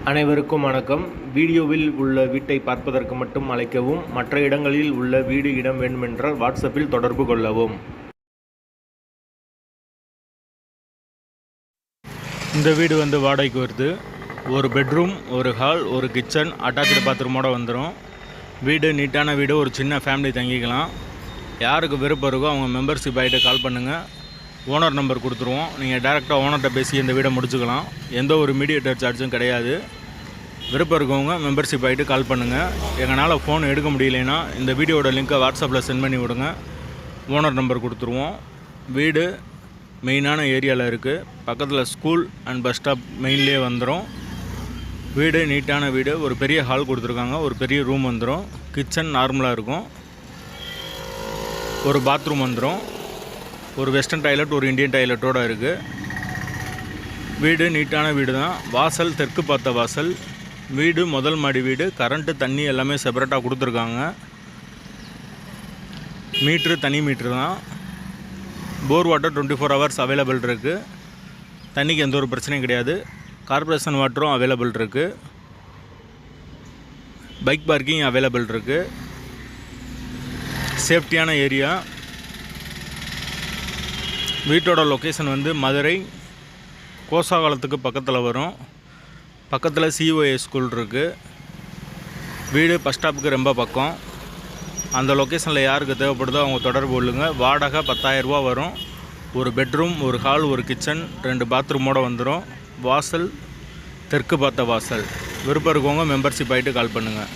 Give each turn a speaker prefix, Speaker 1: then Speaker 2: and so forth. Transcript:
Speaker 1: அனைவருக்கும் வணக்கம். வீடியோவில் உள்ள வீட்டை பார்ப்பதற்கு மட்டும் அழைக்கவும். மற்ற இடங்களில் உள்ள வீடு இடம் வேண்டுமென்றால் வாட்ஸ்அப்பில் தொடர்பு கொள்ளவும். இந்த வீடு வாடகைக்கு வருது. ஒரு பெட்ரூம், ஒரு ஹால், ஒரு கிச்சன், அட்டாச்சு பாத்ரூமோடு வந்துடும். வீடு நீட்டான வீடு. ஒரு சின்ன ஃபேமிலி தங்கிக்கலாம். யாருக்கு விருப்பம் இருக்கோ அவங்க மெம்பர்ஷிப் ஆகிட்டு கால் பண்ணுங்கள். ஓனர் நம்பர் கொடுத்துருவோம். நீங்கள் டேரெக்டாக ஓனர்கிட்ட பேசி இந்த வீடை முடிச்சுக்கலாம். எந்த ஒரு மீடியேட்டர் சார்ஜும் கிடையாது. விருப்பம் இருக்கவங்க மெம்பர்ஷிப் ஆகிட்டு கால் பண்ணுங்கள். எங்களால் ஃபோன் எடுக்க முடியலைன்னா இந்த வீடியோட லிங்க்கை வாட்ஸ்அப்பில் சென்ட் பண்ணி விடுங்க. ஓனர் நம்பர் கொடுத்துருவோம். வீடு மெயினான ஏரியாவில் இருக்குது. பக்கத்தில் ஸ்கூல் அண்ட் பஸ் ஸ்டாப் மெயின்லேயே வந்துடும். வீடு நீட்டான வீடு. ஒரு பெரிய ஹால் கொடுத்துருக்காங்க. ஒரு பெரிய ரூம் வந்துடும். கிச்சன் நார்மலாக இருக்கும். ஒரு பாத்ரூம் வந்துடும். ஒரு வெஸ்டர்ன் டாய்லெட், ஒரு இந்தியன் டாய்லெட்டோடு இருக்குது. வீடு நீட்டான வீடு தான். வாசல் தெற்கு பார்த்த வாசல். வீடு முதல் மாடி வீடு. கரண்ட்டு தண்ணி எல்லாமே செப்பரேட்டாக கொடுத்துருக்காங்க. மீட்ரு தனி மீட்ரு தான். போர் வாட்டர் 24 ஹவர்ஸ் அவைலபிள் இருக்குது. தண்ணிக்கு எந்த ஒரு பிரச்சனையும் கிடையாது. கார்பரேஷன் வாட்டரும் அவைலபிள் இருக்குது. பைக் பார்க்கிங் அவைலபிள் இருக்குது. சேஃப்டியான ஏரியா. வீட்டோட லொக்கேஷன் மதுரை கோசாகாலத்துக்கு பக்கத்தில் வரும். பக்கத்தில் COA ஸ்கூல் இருக்குது. வீடு பஸ் ஸ்டாப்புக்கு ரொம்ப பக்கம். அந்த லொக்கேஷனில் யாருக்கு தேவைப்படுதோ அவங்க தொடர்பு கொள்ளுங்க. வாடகை 10,000 ரூபா வரும். ஒரு பெட்ரூம், ஒரு ஹால், ஒரு கிச்சன், 2 பாத்ரூமோடு வந்துடும். வாசல் தெற்கு பார்த்த வாசல். விருப்பம் இருக்கவங்க மெம்பர்ஷிப் ஆகிட்டு கால் பண்ணுங்கள்.